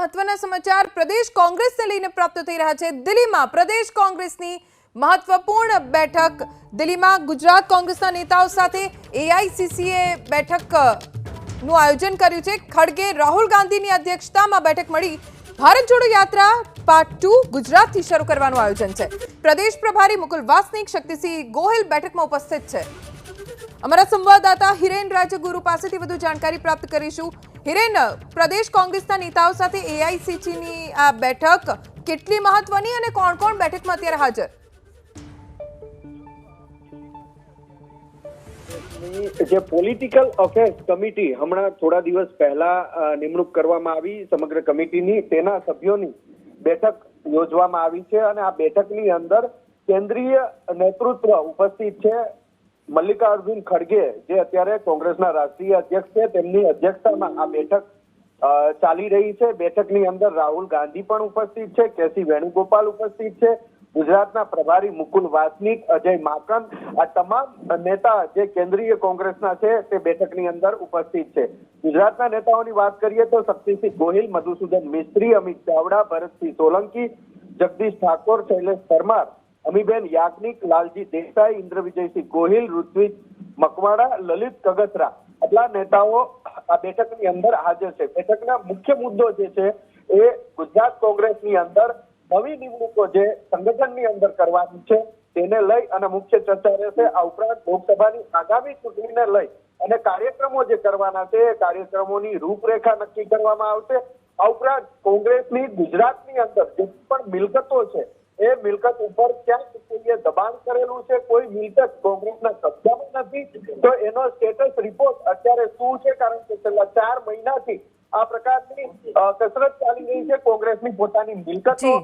મહત્વના સમાચાર પ્રદેશ કોંગ્રેસને લઈને પ્રાપ્ત થઈ રહ્યા છે। દિલ્હીમાં પ્રદેશ કોંગ્રેસની મહત્વપૂર્ણ બેઠક। દિલ્હીમાં ગુજરાત કોંગ્રેસના નેતાઓ સાથે એઆઈસીસીએ બેઠકનું આયોજન કર્યું છે। ખડગે રાહુલ ગાંધીની અધ્યક્ષતામાં બેઠક મળી ભારત જોડો યાત્રા પાર્ટ 2 ગુજરાતથી શરૂ કરવાનું આયોજન છે। પ્રદેશ પ્રભારી મુકુલ વાસનિક, શક્તિસિંહ ગોહિલ બેઠકમાં ઉપસ્થિત છે। અમારા સંવાદદાતા હિરેન રાજગુરુ પાસેથી વધુ જાણકારી પ્રાપ્ત કરીશું। હિરેન, પ્રદેશ કોંગ્રેસના નેતાઓ સાથે એઆઈસીસીની આ બેઠક કેટલી મહત્વની અને કોણ કોણ બેઠકમાં અત્યારે હાજર? જે પોલિટિકલ અફેર્સ કમિટી હમણાં થોડા દિવસ પહેલા નિમણૂક કરવામાં આવી સમગ્ર કમિટીની, તેના સભ્યોની બેઠક યોજવામાં આવી છે અને આ બેઠકની અંદર કેન્દ્રીય નેતૃત્વ ઉપસ્થિત છે। મલ્લિકાર્જુન ખડગે, જે અત્યારે કોંગ્રેસના રાષ્ટ્રીય અધ્યક્ષ છે, તેમની અધ્યક્ષતામાં આ બેઠક ચાલી રહી છે। બેઠકની અંદર રાહુલ ગાંધી પણ ઉપસ્થિત છે, કેસી વેણુગોપાલ ઉપસ્થિત છે, ગુજરાતના પ્રભારી મુકુલ વાસનિક, અજય માકન, આ તમામ નેતા જે કેન્દ્રીય કોંગ્રેસના છે તે બેઠકની અંદર ઉપસ્થિત છે। ગુજરાતના નેતાઓની વાત કરીએ તો શક્તિસિંહ ગોહિલ, મધુસૂદન મિસ્ત્રી, અમિત ચાવડા, ભરતસિંહ સોલંકી, જગદીશ ઠાકોર, શૈલેષ પરમાર, અમીબેન યાજ્ઞિક, લાલજી દેસાઈ, ઇન્દ્રવિજયસિંહ ગોહિલ, ઋત્વિજ મકવાણા, લલિત કગથરા, આટલા નેતાઓ આ બેઠકની અંદર હાજર છે। બેઠકના મુખ્ય મુદ્દો જે છે એ ગુજરાત કોંગ્રેસની અંદર નવી નિમણૂકો જે સંગઠનની અંદર કરવાની છે તેને લઈ અને મુખ્ય ચર્ચા રહેશે। આ ઉપરાંત લોકસભાની આગામી ચૂંટણીને લઈ અને કાર્યક્રમો જે કરવાના છે એ કાર્યક્રમોની રૂપરેખા નક્કી કરવામાં આવશે। આ ઉપરાંત કોંગ્રેસની ગુજરાતની અંદર જે પણ મિલકતો છે એ મિલકત ઉપર ક્યાંક કોઈએ દબાણ કરેલું છે, કોઈ મિલકત કોંગ્રેસના કબજામાં નથી, તો એનો સ્ટેટસ રિપોર્ટ અત્યારે શું છે? કારણ કે છેલ્લા 4 મહિનાથી આ પ્રકારની કસરત ચાલી રહી છે કોંગ્રેસની પોતાની મિલકતો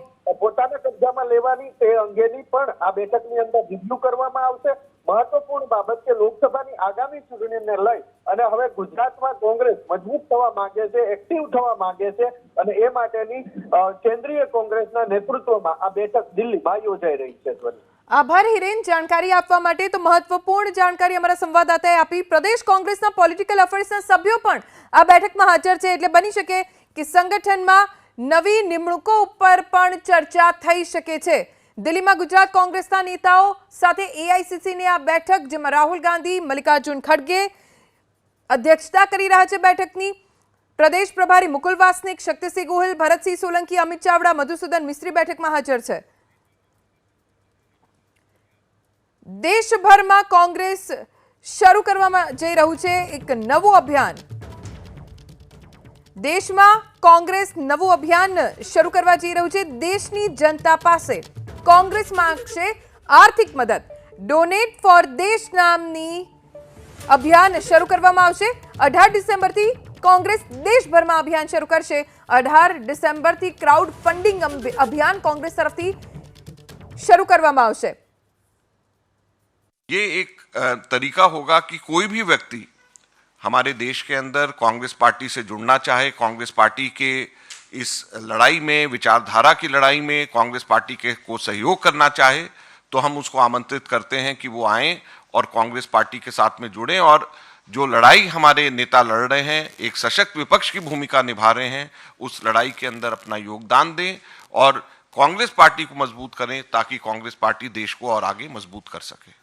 પોતાના કબજામાં લેવાની, તે અંગેની પણ આ બેઠકની અંદર રિવ્યુ કરવામાં આવશે। મહત્વપૂર્ણ બાબત કે લોકસભાની આગામી ચૂંટણીને લઈ અને હવે ગુજરાતમાં કોંગ્રેસ મજબૂત થવા માંગે છે, એક્ટિવ થવા માંગે છે અને એ માટેની કેન્દ્રીય કોંગ્રેસના નેતૃત્વમાં આ બેઠક દિલ્હીમાં યોજાઈ રહી છે। આભાર હિરેન, જાણકારી આપવા માટે। તો મહત્વપૂર્ણ જાણકારી અમારા સંવાદદાતાએ આપી। પ્રદેશ કોંગ્રેસના પોલિટિકલ અફેર્સના સભ્યો પણ આ બેઠકમાં હાજર છે, એટલે બની શકે કે સંગઠનમાં નવી નિમણૂકો ઉપર પણ ચર્ચા થઈ શકે છે। દિલ્હીમાં ગુજરાત કોંગ્રેસના નેતાઓ સાથે એઆઈસીસીની આ બેઠક, જેમાં રાહુલ ગાંધી, મલ્લિકાર્જુન ખડગે અધ્યક્ષતા કરી રહ્યા છે બેઠકની। પ્રદેશ પ્રભારી મુકુલ વાસનિક, શક્તિસિંહ ગોહિલ, ભરતસિંહ સોલંકી, અમિત ચાવડા, મધુસૂદન મિસ્ત્રી બેઠકમાં હાજર છે। દેશભરમાં કોંગ્રેસ શરૂ કરવામાં જઈ રહ્યું છે એક નવું અભિયાન। દેશમાં કોંગ્રેસ નવું અભિયાન શરૂ કરવા જઈ રહ્યું છે। દેશની જનતા પાસે કોંગ્રેસ માંગશે આર્થિક મદદ। ડોનેટ ફોર દેશ નામની અભિયાન શરૂ કરવામાં આવશે। 18 ડિસેમ્બરથી કોંગ્રેસ દેશભરમાં અભિયાન શરૂ કરશે। 18 ડિસેમ્બરથી ક્રાઉડ ફંડિંગ અભિયાન કોંગ્રેસ तरफથી શરૂ કરવામાં આવશે। ये एक तरीका होगा कि कोई भी व्यक्ति हमारे देश के अंदर कांग्रेस पार्टी से जुड़ना चाहे, कांग्रेस पार्टी के इस लड़ाई में, विचारधारा की लड़ाई में कांग्रेस पार्टी के को सहयोग करना चाहे, तो हम उसको आमंत्रित करते हैं कि वो आएं और कांग्रेस पार्टी के साथ में जुड़ें और जो लड़ाई हमारे नेता लड़ रहे हैं, एक सशक्त विपक्ष की भूमिका निभा रहे हैं, उस लड़ाई के अंदर अपना योगदान दें और कांग्रेस पार्टी को मजबूत करें ताकि कांग्रेस पार्टी देश को और आगे मजबूत कर सके।